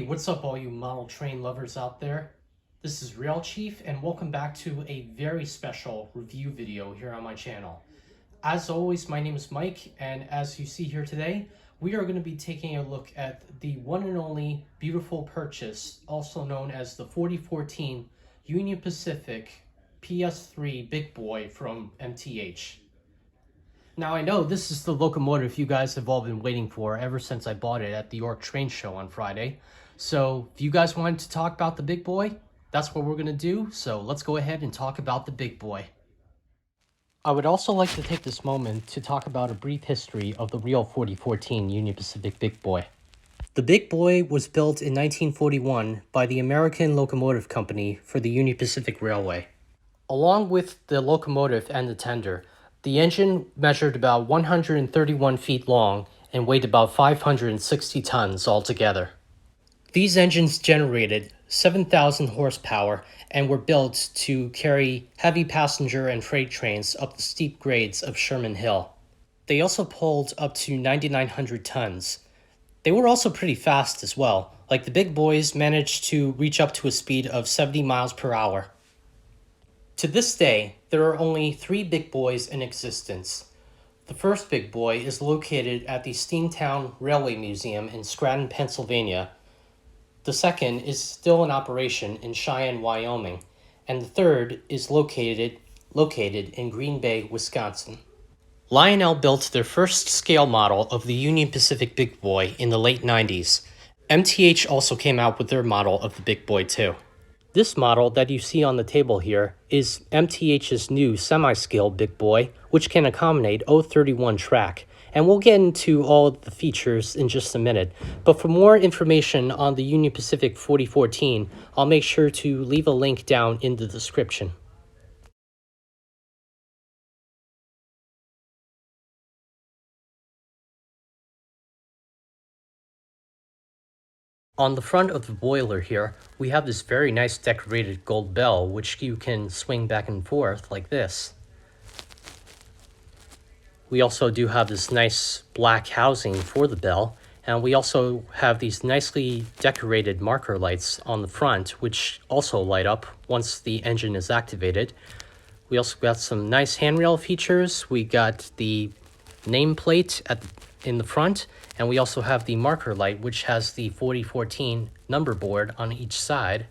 What's up all you model train lovers out there? This is Real Chief and welcome back to a very special review video here on my channel. As always, my name is Mike, and as you see here today, we are going to be taking a look at the one and only beautiful purchase, also known as the 4014 Union Pacific PS3 Big Boy from MTH. Now I know this is the locomotive you guys have all been waiting for ever since I bought it at the York Train Show on Friday. So if you guys wanted to talk about the big boy, that's what we're going to do. So let's go ahead and talk about the big boy. I would also like to take this moment to talk about a brief history of the real 4014 Union Pacific Big Boy. The Big Boy was built in 1941 by the American Locomotive Company for the Union Pacific Railway. Along with the locomotive and the tender, the engine measured about 131 feet long and weighed about 560 tons altogether. These engines generated 7,000 horsepower and were built to carry heavy passenger and freight trains up the steep grades of Sherman Hill. They also pulled up to 9,900 tons. They were also pretty fast as well, like the big boys managed to reach up to a speed of 70 miles per hour. To this day, there are only 3 big boys in existence. The first big boy is located at the Steamtown Railway Museum in Scranton, Pennsylvania. The second is still in operation in Cheyenne, Wyoming, and the third is located in Green Bay, Wisconsin. Lionel built their first scale model of the Union Pacific Big Boy in the late 90s. MTH also came out with their model of the Big Boy too. This model that you see on the table here is MTH's new semi-scale Big Boy, which can accommodate 031 track. And we'll get into all of the features in just a minute. But for more information on the Union Pacific 4014, I'll make sure to leave a link down in the description. On the front of the boiler here, we have this very nice decorated gold bell, which you can swing back and forth like this. We also do have this nice black housing for the bell, and we also have these nicely decorated marker lights on the front, which also light up once the engine is activated. We also got some nice handrail features. We got the nameplate in the front, and we also have the marker light, which has the 4014 number board on each side.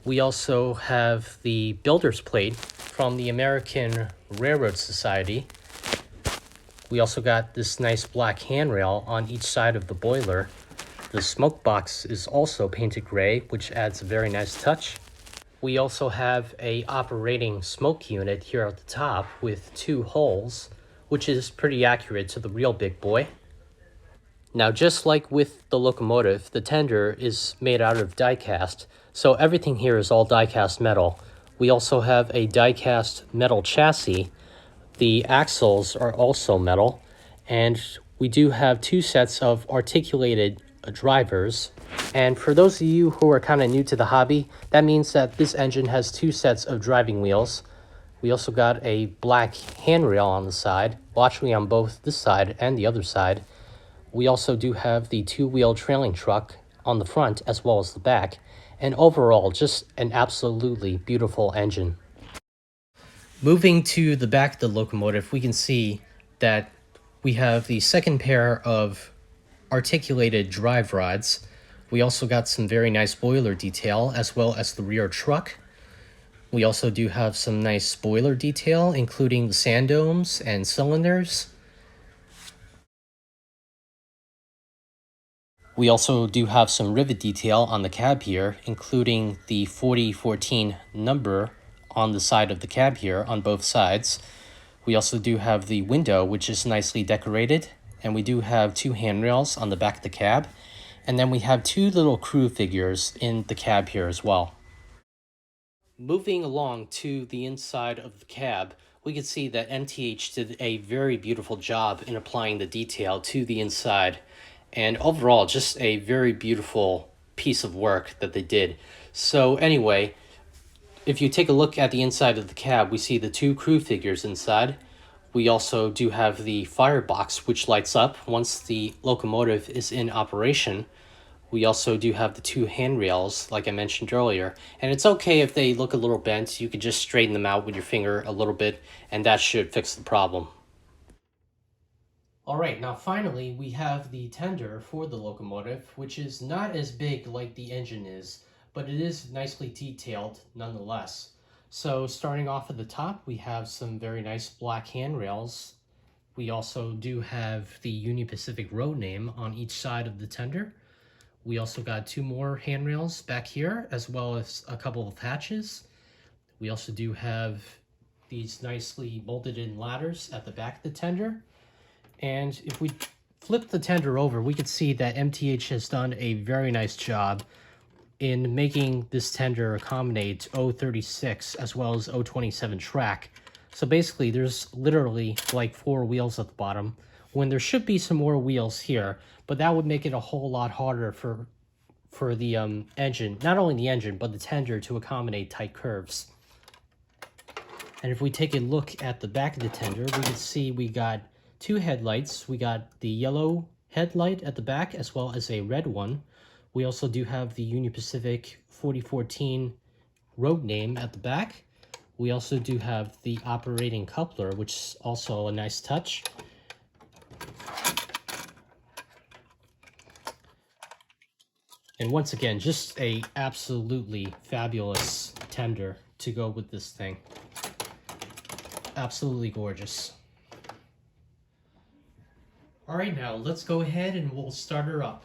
We also have the builder's plate from the American Railroad Society. We also got this nice black handrail on each side of the boiler. The smoke box is also painted gray, which adds a very nice touch. We also have a operating smoke unit here at the top with 2 holes, which is pretty accurate to the real Big Boy. Now, just like with the locomotive, the tender is made out of die-cast, so everything here is all die-cast metal. We also have a die-cast metal chassis. The axles are also metal, and we do have 2 sets of articulated drivers. And for those of you who are kind of new to the hobby, that means that this engine has 2 sets of driving wheels. We also got a black handrail on the side, well actually on both this side and the other side. We also do have the 2-wheel trailing truck on the front as well as the back, and overall just an absolutely beautiful engine. Moving to the back of the locomotive, we can see that we have the second pair of articulated drive rods. We also got some very nice boiler detail as well as the rear truck. We also do have some nice spoiler detail, including the sand domes and cylinders. We also do have some rivet detail on the cab here, including the 4014 number on the side of the cab here on both sides. We also do have the window, which is nicely decorated, and we do have 2 handrails on the back of the cab, and then we have 2 little crew figures in the cab here as well. Moving along to the inside of the cab, we can see that MTH did a very beautiful job in applying the detail to the inside, and overall just a very beautiful piece of work that they did. So anyway, if you take a look at the inside of the cab, we see the 2 crew figures inside. We also do have the firebox, which lights up once the locomotive is in operation. We also do have the two handrails, like I mentioned earlier, and it's okay if they look a little bent. You can just straighten them out with your finger a little bit, and that should fix the problem. Alright, now finally we have the tender for the locomotive, which is not as big like the engine is, but it is nicely detailed nonetheless. So starting off at the top, we have some very nice black handrails. We also do have the Union Pacific road name on each side of the tender. We also got two more handrails back here, as well as a couple of hatches. We also do have these nicely bolted in ladders at the back of the tender. And if we flip the tender over, we can see that MTH has done a very nice job in making this tender accommodate 036 as well as 027 track. So basically, there's literally like 4 wheels at the bottom, when there should be some more wheels here, but that would make it a whole lot harder for the engine, not only the engine, but the tender to accommodate tight curves. And if we take a look at the back of the tender, we can see we got 2 headlights. We got the yellow headlight at the back as well as a red one. We also do have the Union Pacific 4014 road name at the back. We also do have the operating coupler, which is also a nice touch. And once again, just a absolutely fabulous tender to go with this thing. Absolutely gorgeous. All right, now let's go ahead and we'll start her up.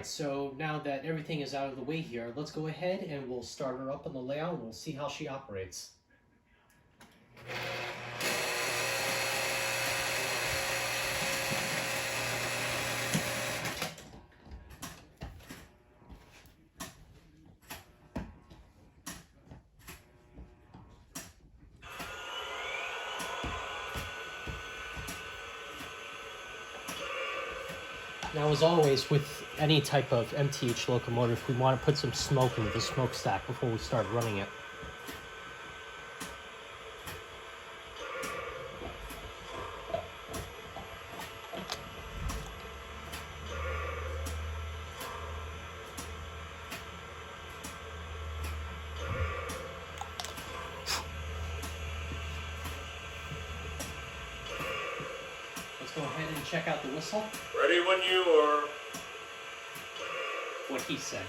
So now that everything is out of the way here, let's go ahead and we'll start her up on the layout and we'll see how she operates. Now, as always, with any type of MTH locomotive, we want to put some smoke into the smokestack before we start running it. Let's go ahead and check out the whistle. Ready when you are. What he said.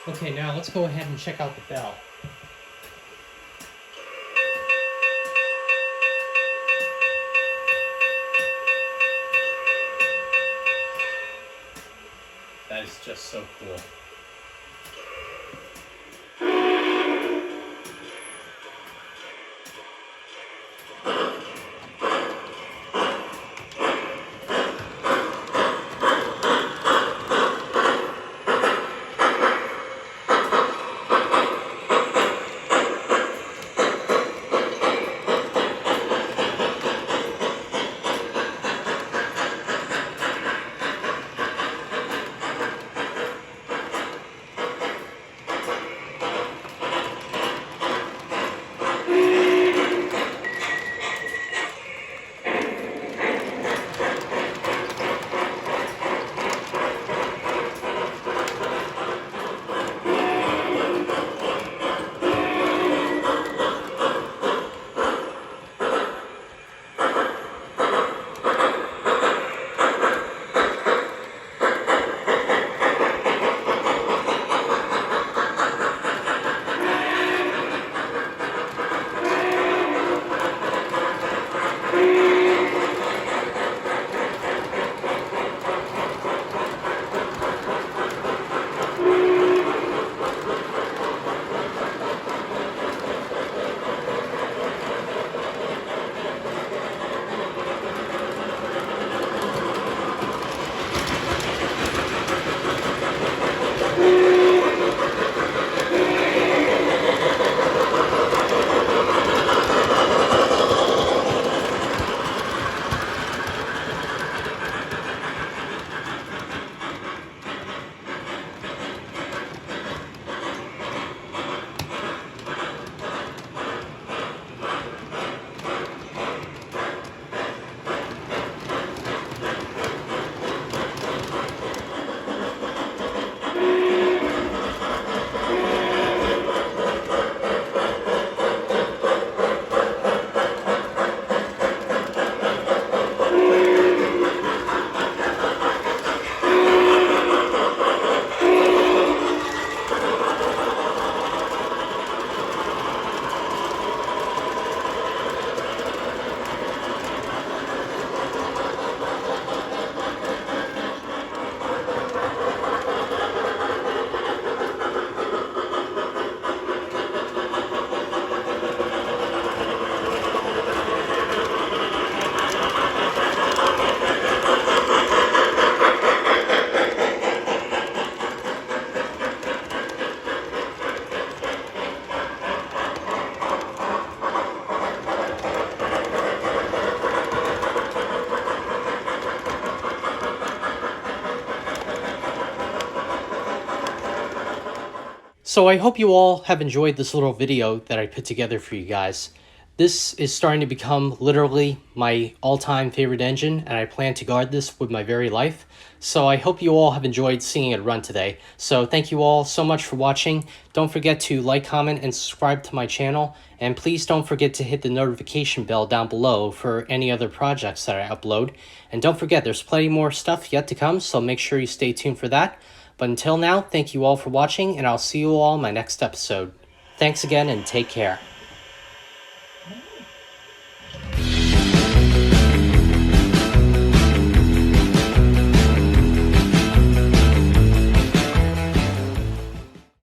Okay, now let's go ahead and check out the bell. That is just so cool. So I hope you all have enjoyed this little video that I put together for you guys. This is starting to become literally my all-time favorite engine, and I plan to guard this with my very life. So I hope you all have enjoyed seeing it run today. So thank you all so much for watching. Don't forget to like, comment, and subscribe to my channel. And please don't forget to hit the notification bell down below for any other projects that I upload. And don't forget, there's plenty more stuff yet to come, so make sure you stay tuned for that. But until now, thank you all for watching, and I'll see you all in my next episode. Thanks again, and take care.